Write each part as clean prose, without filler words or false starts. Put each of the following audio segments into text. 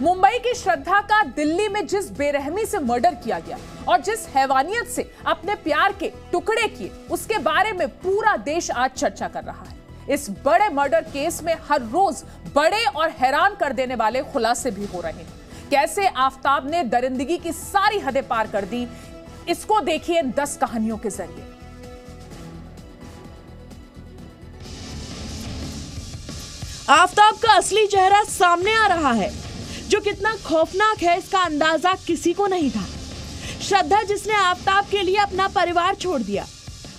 मुंबई की श्रद्धा का दिल्ली में जिस बेरहमी से मर्डर किया गया और जिस हैवानियत से अपने प्यार के टुकड़े किए, उसके बारे में पूरा देश आज चर्चा कर रहा है। इस बड़े मर्डर केस में हर रोज बड़े और हैरान कर देने वाले खुलासे भी हो रहे हैं। कैसे आफताब ने दरिंदगी की सारी हदें पार कर दी, इसको देखिए इन 10 कहानियों के जरिए। आफताब का असली चेहरा सामने आ रहा है, जो कितना खौफनाक है इसका अंदाजा किसी को नहीं था। श्रद्धा जिसने आफताब के लिए अपना परिवार छोड़ दिया,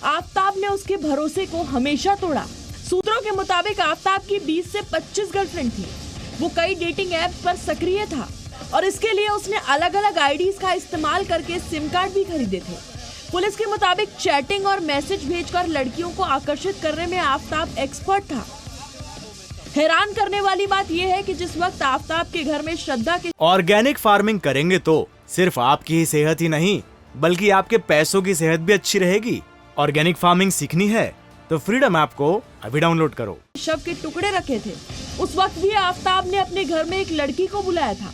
आफताब ने उसके भरोसे को हमेशा तोड़ा। सूत्रों के मुताबिक आफताब की 20 से 25 गर्लफ्रेंड थी। वो कई डेटिंग ऐप्स पर सक्रिय था और इसके लिए उसने अलग अलग आईडीज का इस्तेमाल करके सिम कार्ड भी खरीदे थे। पुलिस के मुताबिक चैटिंग और मैसेज भेजकर लड़कियों को आकर्षित करने में आफताब एक्सपर्ट था। हैरान करने वाली बात यह है कि जिस वक्त आफताब के घर में श्रद्धा के ऑर्गेनिक फार्मिंग करेंगे तो सिर्फ आपकी ही सेहत ही नहीं बल्कि आपके पैसों की सेहत भी अच्छी रहेगी। ऑर्गेनिक फार्मिंग सीखनी है तो फ्रीडम ऐप को अभी डाउनलोड करो। शव के टुकड़े रखे थे, उस वक्त भी आफताब ने अपने घर में एक लड़की को बुलाया था।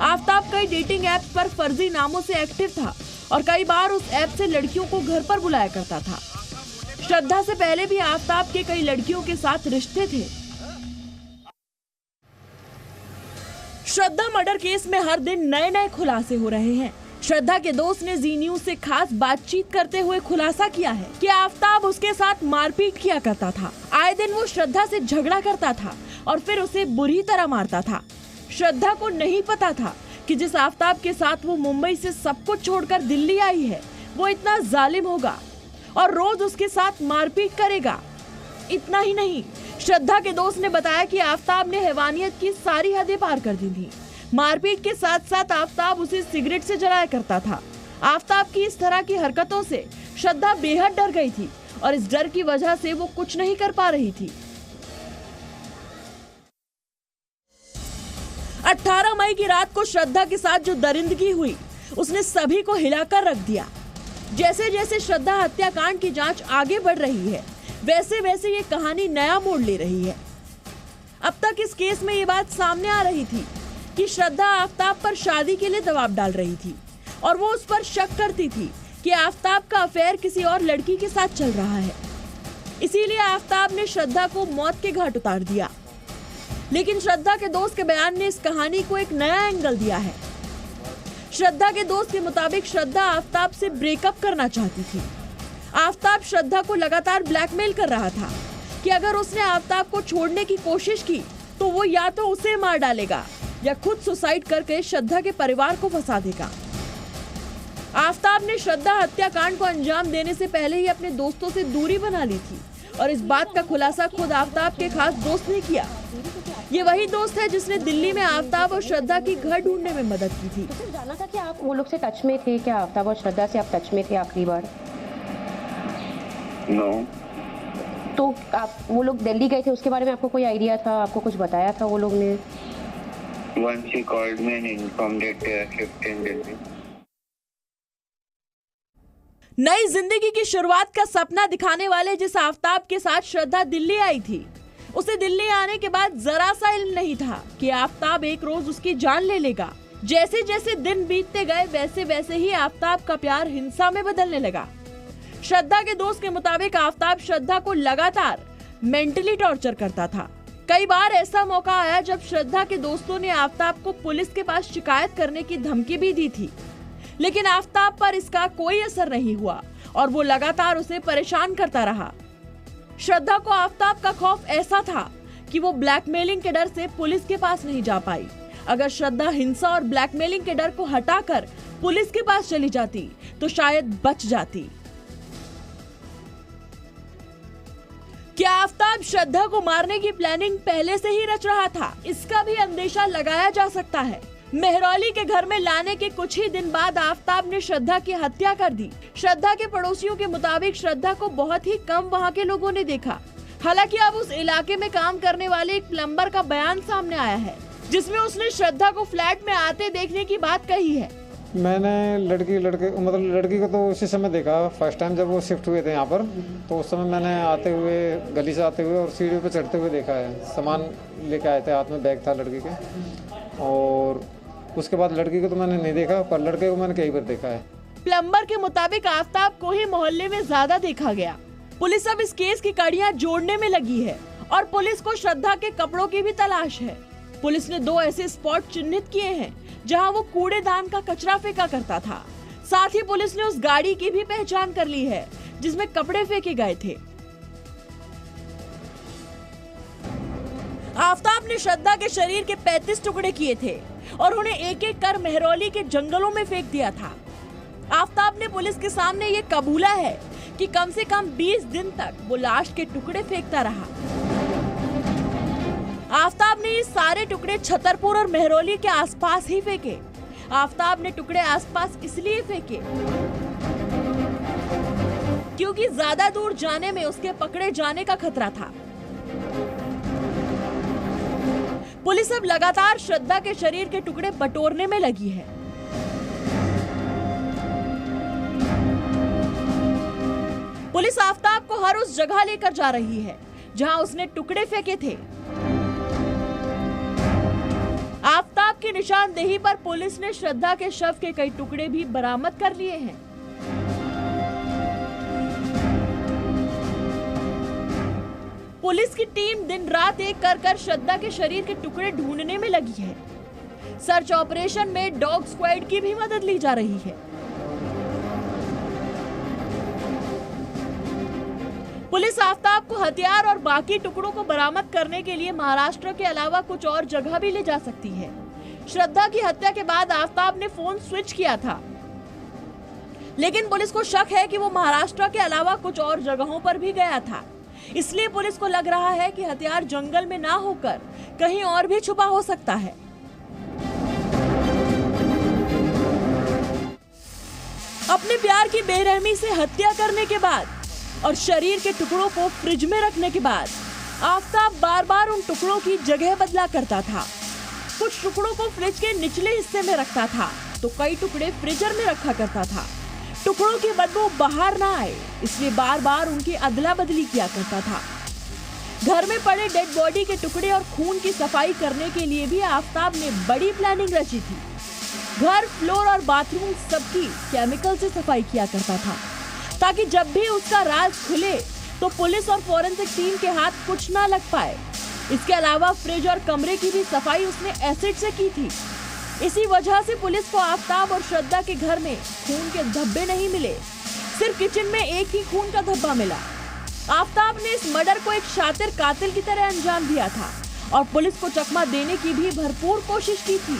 आफताब कई डेटिंग ऐप्स पर फर्जी नामों से एक्टिव था और कई बार उस ऐप से लड़कियों को घर पर बुलाया करता था। श्रद्धा से पहले भी आफताब के कई लड़कियों के साथ रिश्ते थे। श्रद्धा मर्डर केस में हर दिन नए नए खुलासे हो रहे हैं। श्रद्धा के दोस्त ने जी न्यूज से खास बातचीत करते हुए खुलासा किया है कि आफताब उसके साथ मारपीट किया करता था। आए दिन वो श्रद्धा से झगड़ा करता था और फिर उसे बुरी तरह मारता था। श्रद्धा को नहीं पता था कि जिस आफताब के साथ वो मुंबई से सब कुछ छोड़कर दिल्ली आई है, वो इतना जालिम होगा और रोज उसके साथ मारपीट करेगा। इतना ही नहीं, श्रद्धा के दोस्त ने बताया कि आफताब ने हैवानियत की सारी हदें पार कर दी थी। मारपीट के साथ साथ आफताब उसे सिगरेट से जलाया करता था। आफताब की इस तरह की हरकतों से श्रद्धा बेहद डर गई थी और इस डर की वजह से वो कुछ नहीं कर पा रही थी। 18 मई की रात को श्रद्धा के साथ जो दरिंदगी हुई, उसने सभी को हिलाकर रख दिया। जैसे जैसे श्रद्धा हत्याकांड की जांच आगे बढ़ रही है, वैसे वैसे ये कहानी नया मोड़ ले रही है। अब तक इस केस में ये बात सामने आ रही थी कि श्रद्धा आफताब पर शादी के लिए दबाव डाल रही थी और वो उस पर शक करती थी कि आफताब का अफेयर किसी और लड़की के साथ चल रहा है। इसीलिए आफताब ने श्रद्धा को मौत के घाट उतार दिया। लेकिन श्रद्धा के दोस्त के बयान ने इस कहानी को एक नया एंगल दिया है। श्रद्धा के दोस्त के मुताबिक श्रद्धा आफताब से ब्रेकअप करना चाहती थी। आफताब श्रद्धा को लगातार ब्लैकमेल कर रहा था कि अगर उसने आफताब को छोड़ने की कोशिश की तो वो या तो उसे मार डालेगा या खुद सुसाइड करके श्रद्धा के परिवार को फंसा देगा। आफताब ने श्रद्धा हत्याकांड को अंजाम देने से पहले ही अपने दोस्तों से दूरी बना ली थी और इस बात का खुलासा खुद आफताब के खास दोस्त ने किया। ये वही दोस्त है जिसने दिल्ली में आफताब और श्रद्धा की घर ढूंढने में मदद की थी। तो जाना था कि आप वो लोग से टच में थे क्या? आफताब और श्रद्धा से आप टच में थे आखिरी बार? नो। तो आप वो लोग दिल्ली गए थे, उसके बारे में आपको कोई आइडिया था? आपको कुछ बताया था वो लोग ने? Once he called me and informed that they are shift in Delhi. नई जिंदगी की शुरुआत का सपना दिखाने वाले जिस आफताब के साथ श्रद्धा दिल्ली आई थी, उसे दिल्ली आने के बाद जरा सा इल्म नहीं था कि आफताब एक रोज उसकी जान ले लेगा। जैसे जैसे दिन बीतते गए वैसे वैसे ही आफताब का प्यार हिंसा में बदलने लगा। श्रद्धा के दोस्त के मुताबिक आफताब श्रद्धा को लगातार मेंटली टॉर्चर करता था। कई बार ऐसा मौका आया जब श्रद्धा के दोस्तों ने आफताब को पुलिस के पास शिकायत करने की धमकी भी दी थी, लेकिन आफताब पर इसका कोई असर नहीं हुआ और वो लगातार उसे परेशान करता रहा। श्रद्धा को आफताब का खौफ ऐसा था कि वो ब्लैकमेलिंग के डर से पुलिस के पास नहीं जा पाई। अगर श्रद्धा हिंसा और ब्लैकमेलिंग के डर को हटाकर पुलिस के पास चली जाती तो शायद बच जाती। क्या आफताब श्रद्धा को मारने की प्लानिंग पहले से ही रच रहा था? इसका भी अंदेशा लगाया जा सकता है। मेहरौली के घर में लाने के कुछ ही दिन बाद आफताब ने श्रद्धा की हत्या कर दी। श्रद्धा के पड़ोसियों के मुताबिक श्रद्धा को बहुत ही कम वहां के लोगों ने देखा। हालांकि अब उस इलाके में काम करने वाले एक प्लम्बर का बयान सामने आया है, जिसमें उसने श्रद्धा को फ्लैट में आते देखने की बात कही है। मैंने लड़की को तो उसी समय देखा, फर्स्ट टाइम जब वो शिफ्ट हुए थे यहाँ पर, तो उस समय मैंने आते हुए गली से आते हुए और सीढ़ी पे चढ़ते हुए देखा है। सामान लेके आए थे, हाथ में बैग था लड़की के, और उसके बाद लड़की को तो मैंने नहीं देखा, पर लड़के को मैंने कई बार देखा है। प्लम्बर के मुताबिक आफ्ताब को ही मोहल्ले में ज्यादा देखा गया। पुलिस अब इस केस की कड़ियां जोड़ने में लगी है और पुलिस को श्रद्धा के कपड़ों की भी तलाश है। पुलिस ने 2 ऐसे स्पॉट चिन्हित किए हैं जहां वो कूड़ेदान का कचरा फेंका करता था। साथ ही पुलिस ने उस गाड़ी की भी पहचान कर ली है जिसमें कपड़े फेंके गए थे। आफ्ताब ने श्रद्धा के शरीर के 35 टुकड़े किए थे और उन्हें एक एक कर मेहरौली के जंगलों में फेंक दिया था। आफ्ताब ने पुलिस के सामने ये कबूला है कि कम से कम 20 दिन तक वो लाश के टुकड़े फेंकता रहा। आफ्ताब ने ये सारे टुकड़े छतरपुर और मेहरौली के आसपास ही फेंके। आफ्ताब ने टुकड़े आसपास इसलिए फेंके क्योंकि ज्यादा दूर जाने में उसके पकड़े जाने का खतरा था। पुलिस अब लगातार श्रद्धा के शरीर के टुकड़े बटोरने में लगी है। पुलिस आफ्ताब को हर उस जगह लेकर जा रही है जहां उसने टुकड़े फेंके थे। आफ्ताब की निशानदेही पर पुलिस ने श्रद्धा के शव के कई टुकड़े भी बरामद कर लिए हैं। पुलिस की टीम दिन रात एक कर श्रद्धा के शरीर के टुकड़े ढूंढने में लगी है। सर्च ऑपरेशन में डॉग स्क्वाड की भी मदद ली जा रही है। पुलिस आफ्ताब को हथियार और बाकी टुकड़ों को बरामद करने के लिए महाराष्ट्र के अलावा कुछ और जगह भी ले जा सकती है। श्रद्धा की हत्या के बाद आफ्ताब ने फोन स्विच किया था, लेकिन पुलिस को शक है कि वो महाराष्ट्र के अलावा कुछ और जगहों पर भी गया था। इसलिए पुलिस को लग रहा है कि हथियार जंगल में ना होकर कहीं और भी छुपा हो सकता है। अपने प्यार की बेरहमी से हत्या करने के बाद और शरीर के टुकड़ों को फ्रिज में रखने के बाद आफ्ताब बार बार उन टुकड़ों की जगह बदला करता था। कुछ टुकड़ों को फ्रिज के निचले हिस्से में रखता था तो कई टुकड़े फ्रीजर में रखा करता था। टुकड़ों की बदबू बाहर ना आए इसलिए बार बार उनकी अदला बदली किया करता था। घर में पड़े डेड बॉडी के टुकड़े और खून की सफाई करने के लिए भी आफ्ताब ने बड़ी प्लानिंग रची थी। घर, फ्लोर और बाथरूम सबकी केमिकल से सफाई किया करता था ताकि जब भी उसका राज खुले तो पुलिस और फोरेंसिक टीम के हाथ कुछ ना लग पाए। इसके अलावा फ्रिज और कमरे की भी सफाई उसने एसिड से की थी। इसी वजह से पुलिस को आफ्ताब और श्रद्धा के घर में खून के धब्बे नहीं मिले, सिर्फ किचन में एक ही खून का धब्बा मिला। आफ्ताब ने इस मर्डर को एक शातिर कातिल की तरह अंजाम दिया था और पुलिस को चकमा देने की भी भरपूर कोशिश की थी।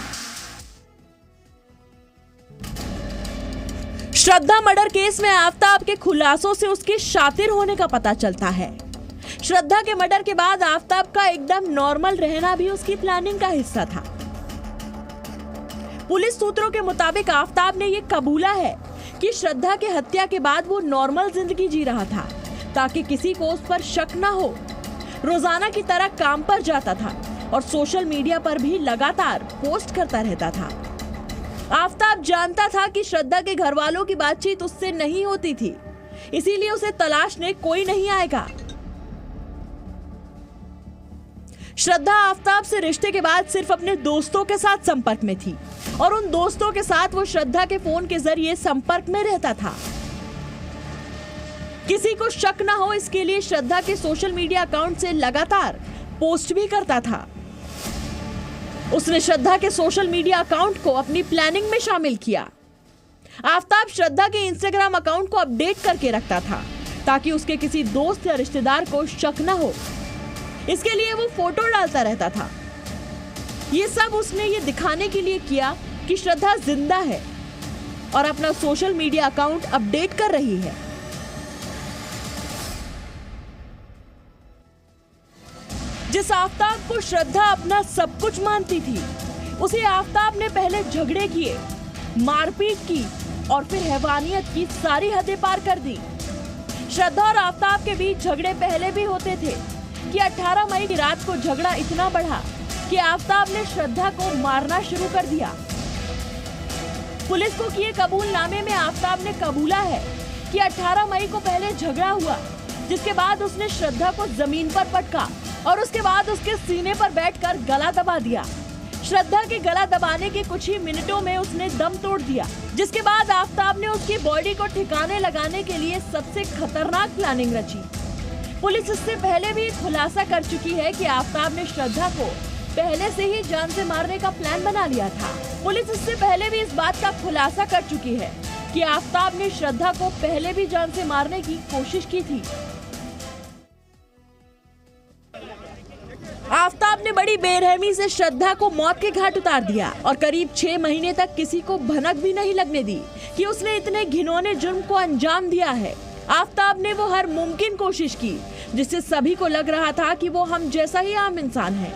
श्रद्धा मर्डर केस में आफ्ताब के खुलासों से उसके शातिर होने का पता चलता है। श्रद्धा के मर्डर के बाद आफ्ताब का एकदम नॉर्मल रहना भी उसकी प्लानिंग का हिस्सा था। पुलिस सूत्रों के मुताबिक आफ्ताब ने यह कबूला है कि श्रद्धा के हत्या के बाद वो नॉर्मल जिंदगी जी रहा था ताकि किसी को उस पर शक ना हो। रोजाना की तरह काम पर जाता था और सोशल मीडिया पर भी लगातार पोस्ट करता रहता था। आफ्ताब जानता था कि श्रद्धा के घर वालों की बातचीत उससे नहीं होती थी, इसीलिए उसे तलाशने कोई नहीं आएगा। श्रद्धा आफ्ताब से रिश्ते के बाद सिर्फ अपने दोस्तों के साथ संपर्क में थी और उन दोस्तों के साथ वो श्रद्धा के फोन के जरिए संपर्क में रहता था। किसी को शक ना हो इसके लिए श्रद्धा के सोशल मीडिया अकाउंट से लगातार पोस्ट भी करता था। उसने श्रद्धा के सोशल मीडिया अकाउंट को अपनी प्लानिंग में शामिल किया। आफ्ताब श्रद्धा के इंस्टाग्राम अकाउंट को अपडेट करके रखता था ताकि उसके किसी दोस्त या रिश्तेदार को शक न हो। इसके लिए वो फोटो डालता रहता था। ये सब उसने ये दिखाने के लिए किया कि श्रद्धा जिंदा है और अपना सोशल मीडिया अकाउंट अपडेट कर रही है। जिस आफ्ताब को श्रद्धा अपना सब कुछ मानती थी, उसे आफ्ताब ने पहले झगड़े किए, मारपीट की और फिर हैवानियत की सारी हदें पार कर दी। श्रद्धा और आफ्ताब के बीच झगड़े पहले भी होते थे कि 18 मई की रात को झगड़ा इतना बढ़ा कि आफ्ताब ने श्रद्धा को मारना शुरू कर दिया। पुलिस को किए कबूलनामे में आफ्ताब ने कबूला है कि 18 मई को पहले झगड़ा हुआ, जिसके बाद उसने श्रद्धा को जमीन पर पटका और उसके बाद उसके सीने पर बैठकर गला दबा दिया। श्रद्धा के गला दबाने के कुछ ही मिनटों में उसने दम तोड़ दिया, जिसके बाद आफताब ने उसकी बॉडी को ठिकाने लगाने के लिए सबसे खतरनाक प्लानिंग रची। पुलिस इससे पहले भी खुलासा कर चुकी है कि आफताब ने श्रद्धा को पहले से ही जान से मारने का प्लान बना लिया था। पुलिस इससे पहले भी इस बात का खुलासा कर चुकी है कि आफताब ने श्रद्धा को पहले भी जान से मारने की कोशिश की थी। आफताब ने बड़ी बेरहमी से श्रद्धा को मौत के घाट उतार दिया और करीब 6 महीने तक किसी को भनक भी नहीं लगने दी कि उसने इतने घिनौने जुर्म को अंजाम दिया है। आफताब ने वो हर मुमकिन कोशिश की जिससे सभी को लग रहा था कि वो हम जैसा ही आम इंसान है,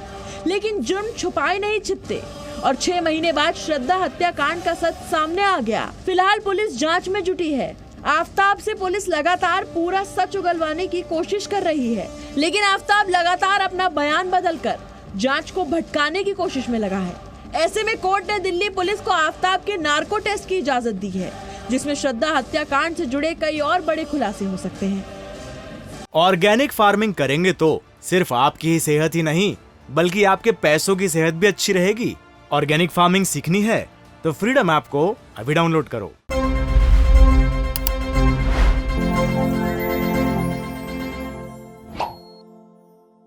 लेकिन जुर्म छुपाए नहीं छिपते और 6 महीने बाद श्रद्धा हत्याकांड का सच सामने आ गया। फिलहाल पुलिस जांच में जुटी है। आफताब से पुलिस लगातार पूरा सच उगलवाने की कोशिश कर रही है, लेकिन आफताब लगातार अपना बयान बदलकर जांच को भटकाने की कोशिश में लगा है। ऐसे में कोर्ट ने दिल्ली पुलिस को आफताब के नार्को टेस्ट की इजाजत दी है, जिसमें श्रद्धा हत्याकांड से जुड़े कई और बड़े खुलासे हो सकते हैं। ऑर्गेनिक फार्मिंग करेंगे तो सिर्फ आपकी ही सेहत ही नहीं बल्कि आपके पैसों की सेहत भी अच्छी रहेगी। ऑर्गेनिक फार्मिंग सीखनी है तो फ्रीडम ऐप को अभी डाउनलोड करो।